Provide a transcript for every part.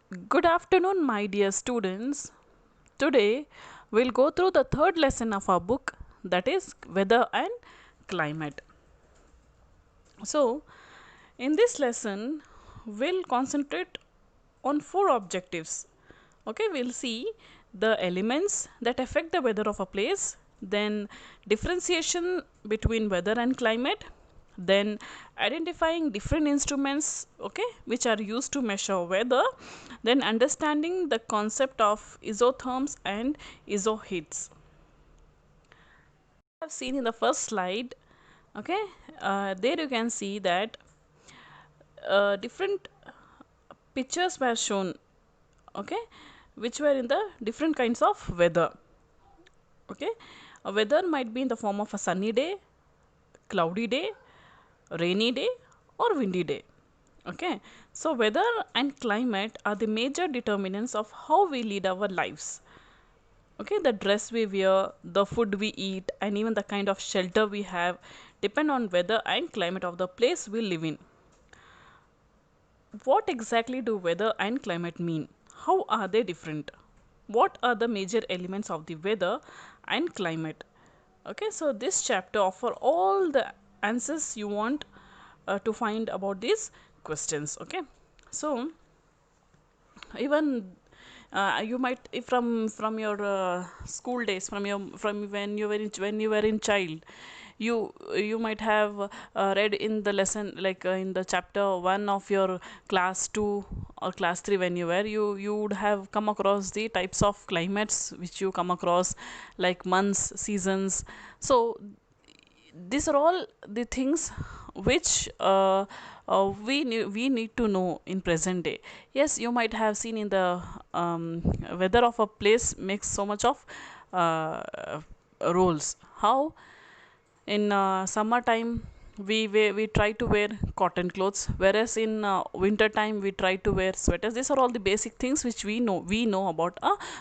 Good afternoon, my dear students. Today we'll go through the third lesson of our book, that is weather and climate. So, in this lesson, we'll concentrate on four objectives. Okay, we'll see the elements that affect the weather of a place, then differentiation between weather and climate, then identifying different instruments, okay, which are used to measure weather, then understanding the concept of isotherms and isoheats. I've seen in the first slide, okay, there you can see that different pictures were shown, okay, which were in the different kinds of weather. Okay, a weather might be in the form of a sunny day, cloudy day, rainy day, or windy day. Okay, so weather and climate are the major determinants of how we lead our lives. Okay, the dress we wear, the food we eat, and even the kind of shelter we have depend on weather and climate of the place we live in. What exactly do weather and climate mean? How are they different? What are the major elements of the weather and climate? Okay, so this chapter offer all the answers you want to find about these questions. Okay, so even you might, if from your school days, from when you were in child, you might have read in the lesson, like in the chapter 1 of your class 2 or class 3, when you would have come across the types of climates which you come across, like months, seasons. So these are all the things which we need to know in present day. Yes, you might have seen in the weather of a place makes so much of roles. How in summertime we try to wear cotton clothes, whereas in winter time we try to wear sweaters. These are all the basic things which we know about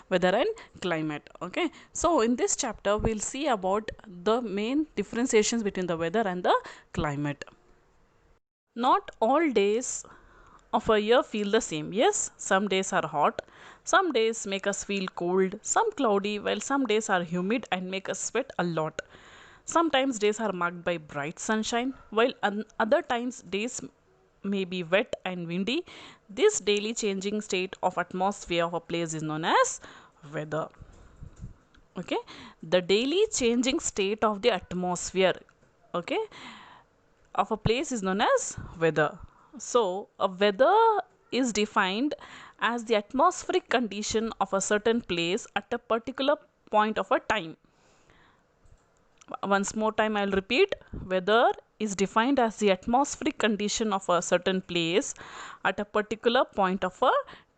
weather and climate. Okay, so in this chapter we'll see about the main differentiations between the weather and the climate. Not all days of a year feel the same. Yes, some days are hot, some days make us feel cold, some cloudy, while some days are humid and make us sweat a lot. Sometimes days are marked by bright sunshine, while other times days may be wet and windy. This daily changing state of atmosphere of a place is known as weather. Okay, the daily changing state of the atmosphere, okay, of a place is known as weather. So, a weather is defined as the atmospheric condition of a certain place at a particular point of a time. Once more time I'll repeat, weather is defined as the atmospheric condition of a certain place at a particular point of a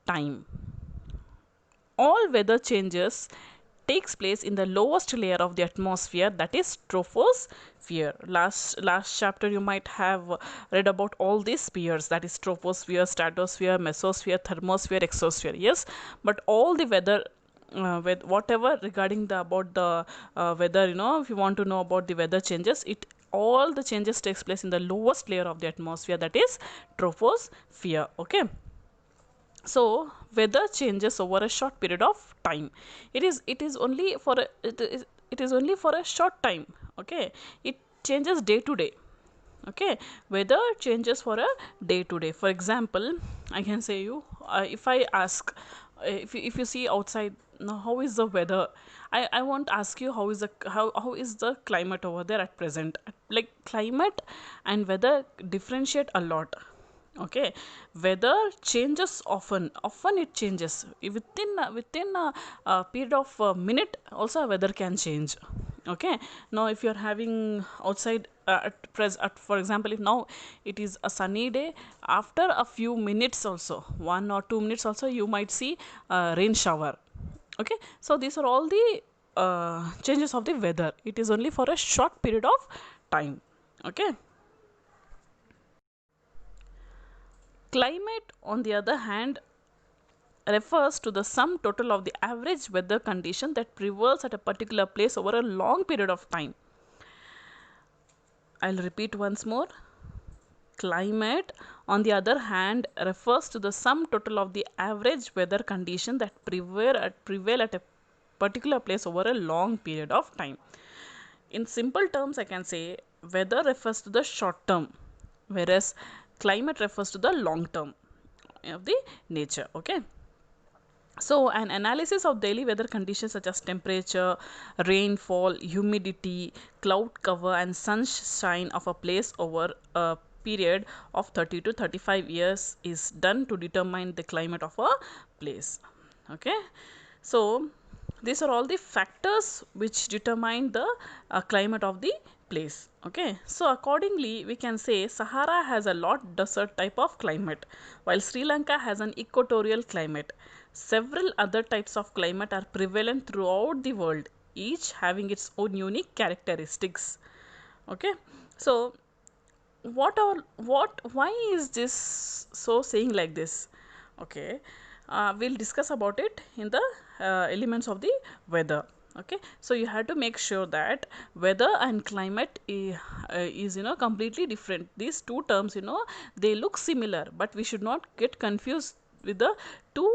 time. All weather changes takes place in the lowest layer of the atmosphere, that is troposphere. Last chapter you might have read about all these spheres, that is troposphere, stratosphere, mesosphere, thermosphere, exosphere. Yes, but all the weather with whatever regarding the about the weather, if you want to know about the weather changes, it all the changes takes place in the lowest layer of the atmosphere, that is troposphere. Okay, so weather changes over a short period of time. It is only for it is only for a short time. Okay, it changes day to day. Okay, weather changes for a day to day. For example, I can say you, if I ask, if you see outside now, how is the weather, I won't ask you how is the climate over there at present. Like, climate and weather differentiate a lot. Okay, weather changes often it changes within a period of a minute. Also, weather can change. Okay, now if you're having outside for example, if now it is a sunny day, after a few minutes, also 1 or 2 minutes, also you might see a rain shower. Okay, so these are all the changes of the weather. It is only for a short period of time. Okay, climate, on the other hand, refers to the sum total of the average weather condition that prevails at a particular place over a long period of time. I'll repeat once more. climate, on the other hand, refers to the sum total of the average weather condition that prevail at a particular place over a long period of time. In simple terms, I can say weather refers to the short term, whereas climate refers to the long term of the nature. Okay. So, an analysis of daily weather conditions such as temperature, rainfall, humidity, cloud cover, and sunshine of a place over a period of 30 to 35 years is done to determine the climate of a place. Okay, so these are all the factors which determine the climate of the place. Okay, so accordingly we can say Sahara has a lot desert type of climate, while Sri Lanka has an equatorial climate. Several other types of climate are prevalent throughout the world, each having its own unique characteristics. Okay, so why is this so saying like this? Okay, we'll discuss about it in the elements of the weather. Okay, so you have to make sure that weather and climate is completely different. These two terms, they look similar, but we should not get confused with the two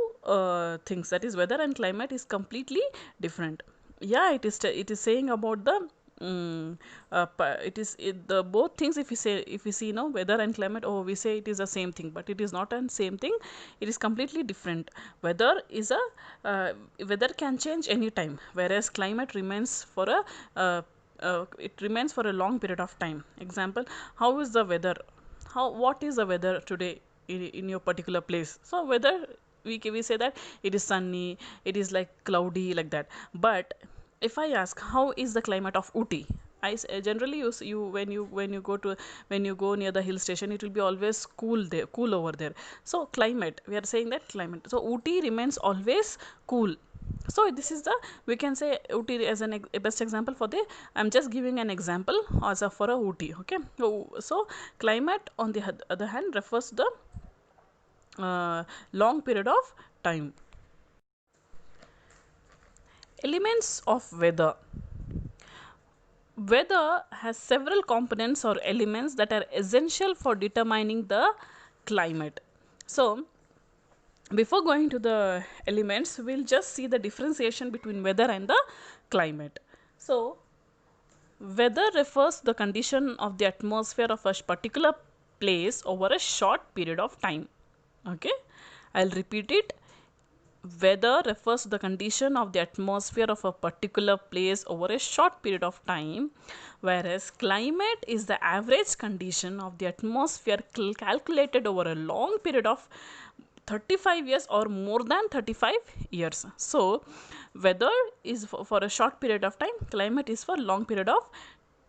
things, that is weather and climate is completely different. Yeah, it is saying about the the both things. If we see weather and climate, oh, we say it is the same thing, but it is not the same thing. It is completely different. Weather is a weather can change anytime, whereas climate remains for a it remains for a long period of time. Example, how is the weather? What is the weather today in your particular place? So weather, we say that it is sunny, it is like cloudy, like that. But if I ask how is the climate of Uti, generally you when you go near the hill station, it will be always cool over there. So climate, we are saying that climate. So Uti remains always cool. So this is the, we can say Uti as a best example for the, I'm just giving an example as a for a Uti. Okay, so climate on the other hand refers to the long period of time. Elements of weather. Weather has several components or elements that are essential for determining the climate. So before going to the elements, we'll just see the differentiation between weather and the climate. So weather refers to the condition of the atmosphere of a particular place over a short period of time. Okay, I'll repeat it. Weather refers to the condition of the atmosphere of a particular place over a short period of time, whereas climate is the average condition of the atmosphere calculated over a long period of 35 years or more than 35 years. So weather is for a short period of time, climate is for long period of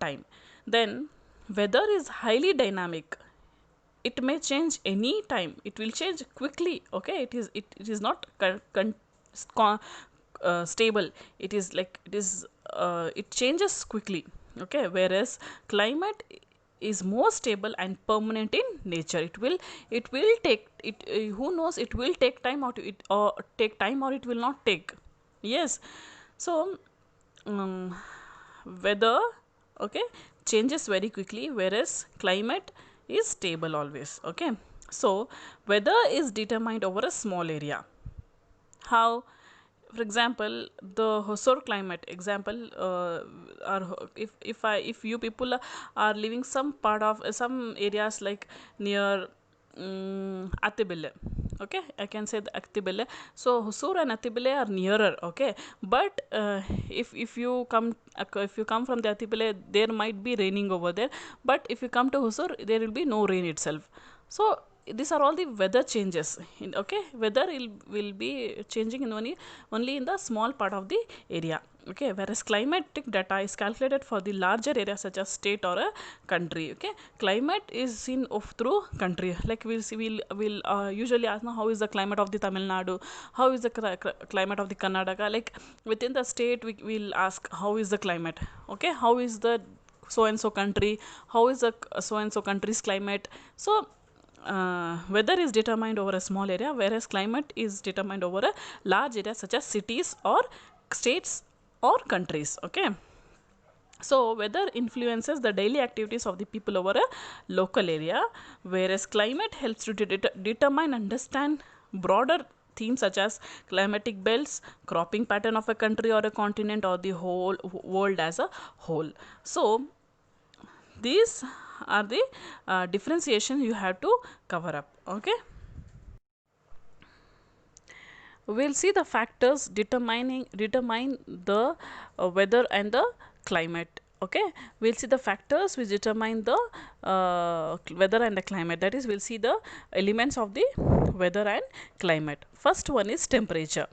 time. Then weather is highly dynamic. It may change any time, it will change quickly. Okay, it is not stable. It is like it changes quickly. Okay, whereas climate is more stable and permanent in nature. It will take it, who knows, it will take time, or it will not take. Yes, so weather, okay, changes very quickly, whereas climate is stable always. Okay, so weather is determined over a small area. How? For example, the Hosur climate example, if you people are living some part of some areas like near Atibille. Okay, I can say the Atibille. So Hosur and Atibille are nearer. Okay, but if you come from the Atibille, there might be raining over there. But if you come to Hosur, there will be no rain itself. So these are all the weather changes. Okay, weather will be changing in only in the small part of the area. Okay, whereas climatic data is calculated for the larger area such as state or a country. Okay, climate is seen through country. Like we'll usually ask now, how is the climate of the Tamil Nadu, how is the climate of the Karnataka. Like within the state we will ask how is the climate. Okay, how is the so and so country, how is the so and so country's climate. So weather is determined over a small area, whereas climate is determined over a large area such as cities or states or countries. Okay, So weather influences the daily activities of the people over a local area, whereas climate helps to determine, understand broader themes such as climatic belts, cropping pattern of a country or a continent, or the whole world as a whole. So these are the differentiation you have to cover up. Okay, we'll see the factors determine the weather and the climate. Okay, we'll see the factors which determine the weather and the climate, that is we'll see the elements of the weather and climate. First one is temperature.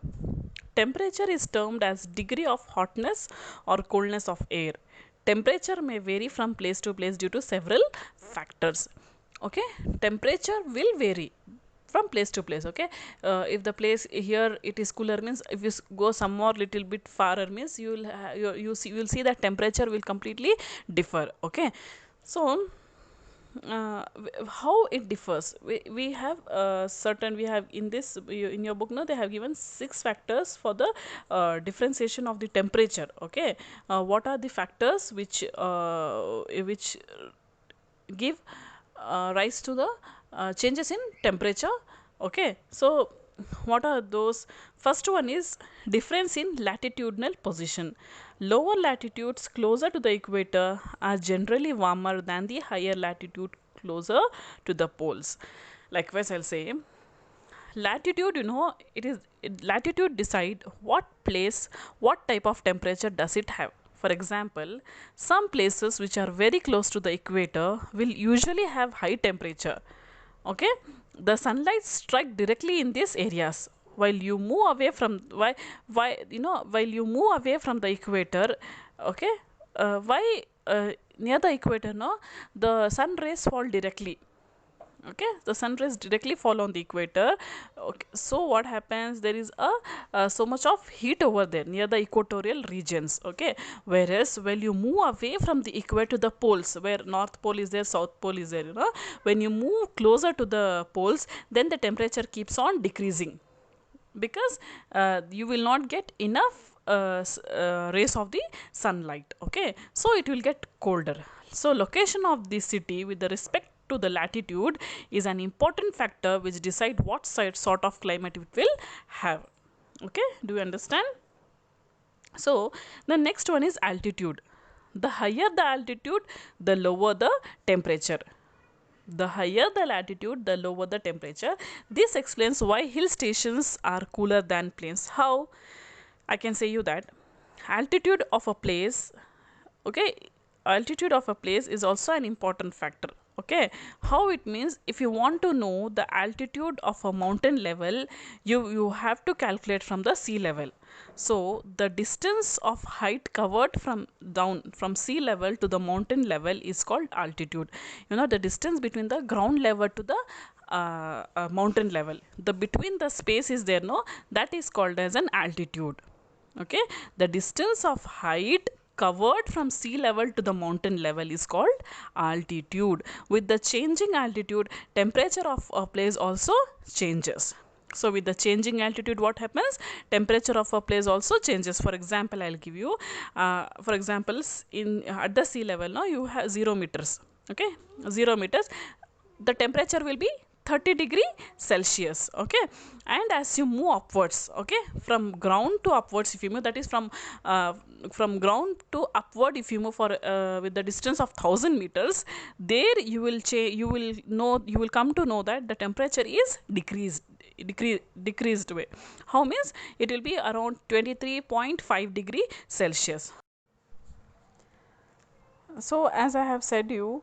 Temperature is termed as degree of hotness or coldness of air. Temperature may vary from place to place due to several factors. Okay, temperature will vary from place to place. Okay, if the place here it is cooler, means if you go some more little bit farther, means you will you will see that temperature will completely differ. Okay, so how it differs, we have certain, we have in this in your book now they have given 6 factors for the differentiation of the temperature. Okay, what are the factors which give rise to the changes in temperature? Okay, so what are those? First one is difference in latitudinal position. Lower latitudes closer to the equator are generally warmer than the higher latitude closer to the poles. Likewise, I'll say latitude, latitude decide what place, what type of temperature does it have. For example, some places which are very close to the equator will usually have high temperature. Okay, the sunlight strike directly in these areas. While you move away from while you move away from the equator. Okay, why near the equator, no, the sun rays fall directly. Okay, the sun rays directly fall on the equator. Okay, so what happens, there is a so much of heat over there near the equatorial regions. Okay, whereas when you move away from the equator to the poles, where north pole is there, south pole is there, when you move closer to the poles, then the temperature keeps on decreasing, because you will not get enough rays of the sunlight. Okay, so it will get colder. So location of the city with the respect to the latitude is an important factor which decide what sort of climate it will have. Okay, do you understand? So the next one is altitude. The higher the altitude, the lower the temperature. The higher the latitude, the lower the temperature. This explains why hill stations are cooler than plains. How? I can say you that altitude of a place, okay, altitude of a place is also an important factor. Okay, how it means, if you want to know the altitude of a mountain level, you have to calculate from the sea level. So the distance of height covered from down from sea level to the mountain level is called altitude. The distance between the ground level to the mountain level, the between the space is there, no, that is called as an altitude. Okay, the distance of height covered from sea level to the mountain level is called altitude. With the changing altitude, temperature of a place also changes. So with the changing altitude, what happens, temperature of a place also changes. For example, I'll give you for example, in at the sea level, now you have 0 meters. Okay, 0 meters, the temperature will be 30 degree Celsius. Okay, and as you move upwards, okay, from ground to upwards, if you move, that is from ground to upward, if you move for with the distance of 1000 meters, there you will you will come to know that the temperature is decreased way. How means, it will be around 23.5 degree Celsius. So as I have said you,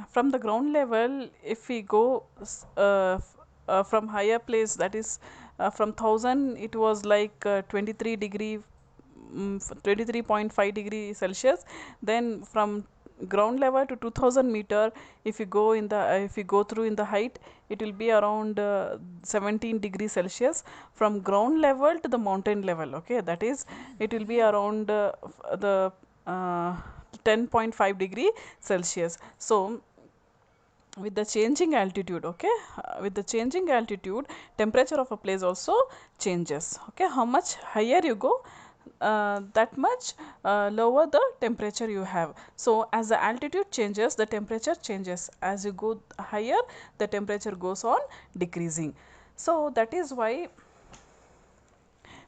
from the ground level, if we go from higher place, that is from 1000, it was like 23 degree 23.5 degree Celsius. Then from ground level to 2000 meter, if you go in the if you go through in the height, it will be around 17 degree Celsius. From ground level to the mountain level, okay, that is, it will be around the 10.5 degree Celsius. So with the changing altitude, okay, with the changing altitude, temperature of a place also changes. Okay, how much higher you go, that much lower the temperature you have. So as the altitude changes, the temperature changes. As you go higher, the temperature goes on decreasing. So that is why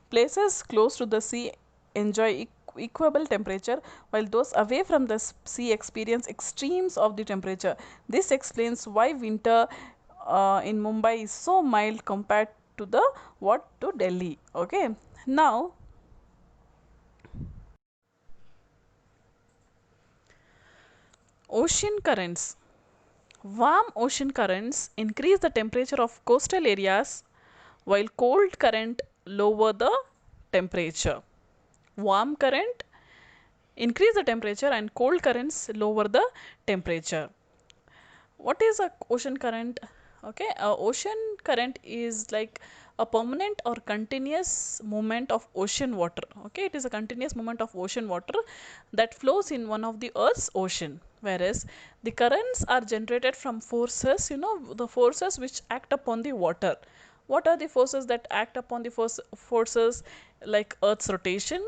places close to the sea enjoy equable temperature, while those away from the sea experience extremes of the temperature. This explains why winter in Mumbai is so mild compared to the what to Delhi. Okay, now ocean currents. Warm ocean currents increase the temperature of coastal areas, while cold current lower the temperature. Warm current increase the temperature and cold currents lower the temperature. What is a ocean current? Okay, a ocean current is like a permanent or continuous movement of ocean water. Okay, it is a continuous movement of ocean water that flows in one of the earth's ocean, whereas the currents are generated from forces, the forces which act upon the water. What are the forces that act upon the forces? Like earth's rotation,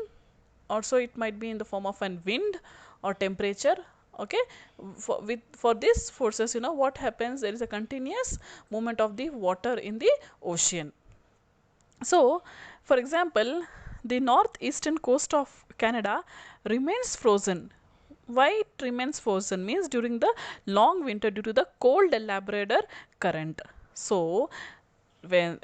also it might be in the form of an wind or temperature. Okay, for these forces, what happens, there is a continuous movement of the water in the ocean. So for example, the northeastern coast of Canada remains frozen. Why it remains frozen means during the long winter due to the cold Labrador current. So when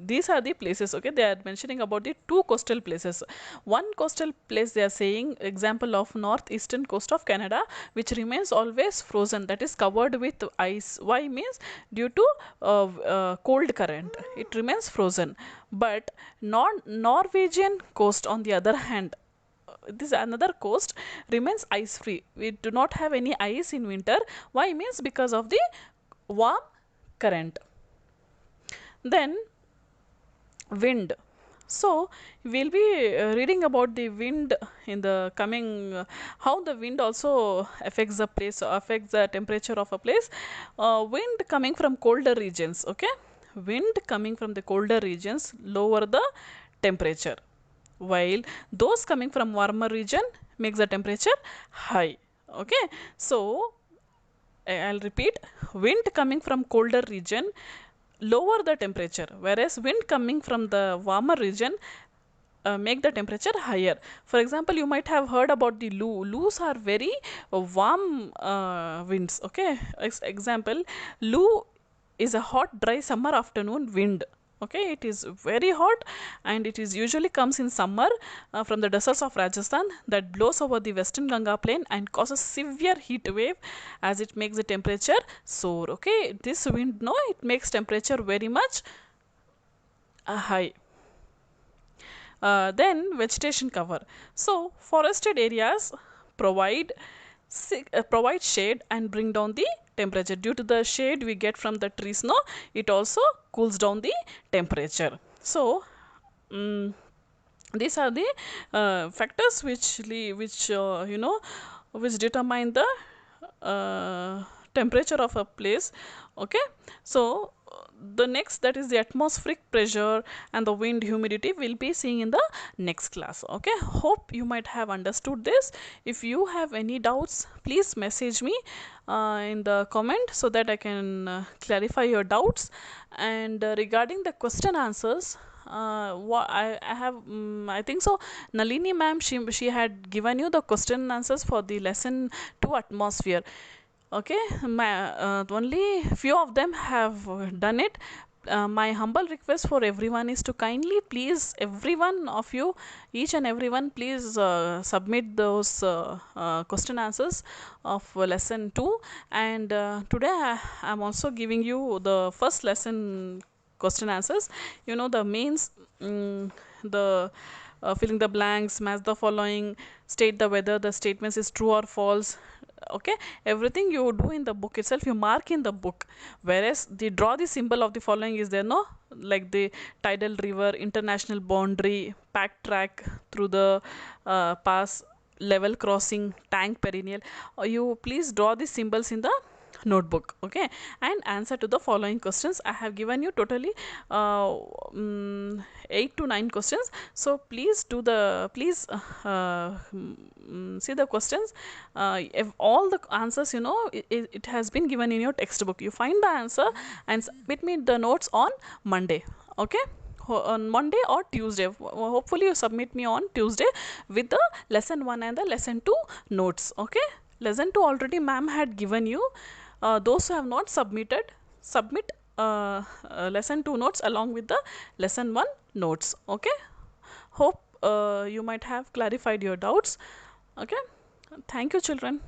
these are the places, okay, they are mentioning about the two coastal places. One coastal place they are saying example of northeastern coast of Canada, which remains always frozen, that is covered with ice. Why means due to cold current it remains frozen. But Norwegian coast on the other hand, this another coast remains ice free. We do not have any ice in winter. Why means because of the warm current. Then wind. So we'll be reading about the wind in the coming, how the wind also affects the place, affects the temperature of a place. Wind coming from colder regions. Okay, wind coming from the colder regions lower the temperature, while those coming from warmer region makes the temperature high. Okay, so I'll repeat, wind coming from colder region lower the temperature, whereas wind coming from the warmer region make the temperature higher. For example, you might have heard about the loo. Loos are very warm winds. Okay, example, loo is a hot dry summer afternoon wind. Okay, it is very hot and it is usually comes in summer from the deserts of Rajasthan that blows over the western Ganga plain and causes severe heat wave as it makes the temperature soar. Okay, this wind, no, it makes temperature very much high. Then vegetation cover. So forested areas provide provide shade and bring down the temperature. Due to the shade we get from the trees, no, it also cools down the temperature. So these are the factors which determine the temperature of a place. Okay, so the next, that is the atmospheric pressure and the wind humidity, will be seeing in the next class. Okay, hope you might have understood this. If you have any doubts, please message me in the comment so that I can clarify your doubts. And regarding the question answers, what I have, I think so Nalini ma'am, she had given you the question and answers for the lesson 2 atmosphere. Okay, only few of them have done it. My humble request for everyone is to kindly please, everyone of you, each and everyone, please submit those question answers of lesson 2. And today I am also giving you the first lesson question answers. The mains, the filling the blanks, match the following, state the whether the statements is true or false. Okay, everything you do in the book itself, you mark in the book. Whereas the draw the symbol of the following is there, no, like the tidal river, international boundary, pack track through the pass, level crossing, tank perennial. You please draw the symbols in the notebook. Okay, and answer to the following questions. I have given you totally 8 to 9 questions, so please do the please see the questions. If all the answers, you know, it has been given in your textbook. You find the answer and submit me the notes on Monday. Okay, on Monday or Tuesday. Hopefully you submit me on Tuesday with the lesson 1 and the lesson 2 notes. Okay, lesson 2 already ma'am had given you. Those who have not submitted, submit lesson 2 notes along with the lesson 1 notes. Okay, hope you might have clarified your doubts. Okay, thank you children.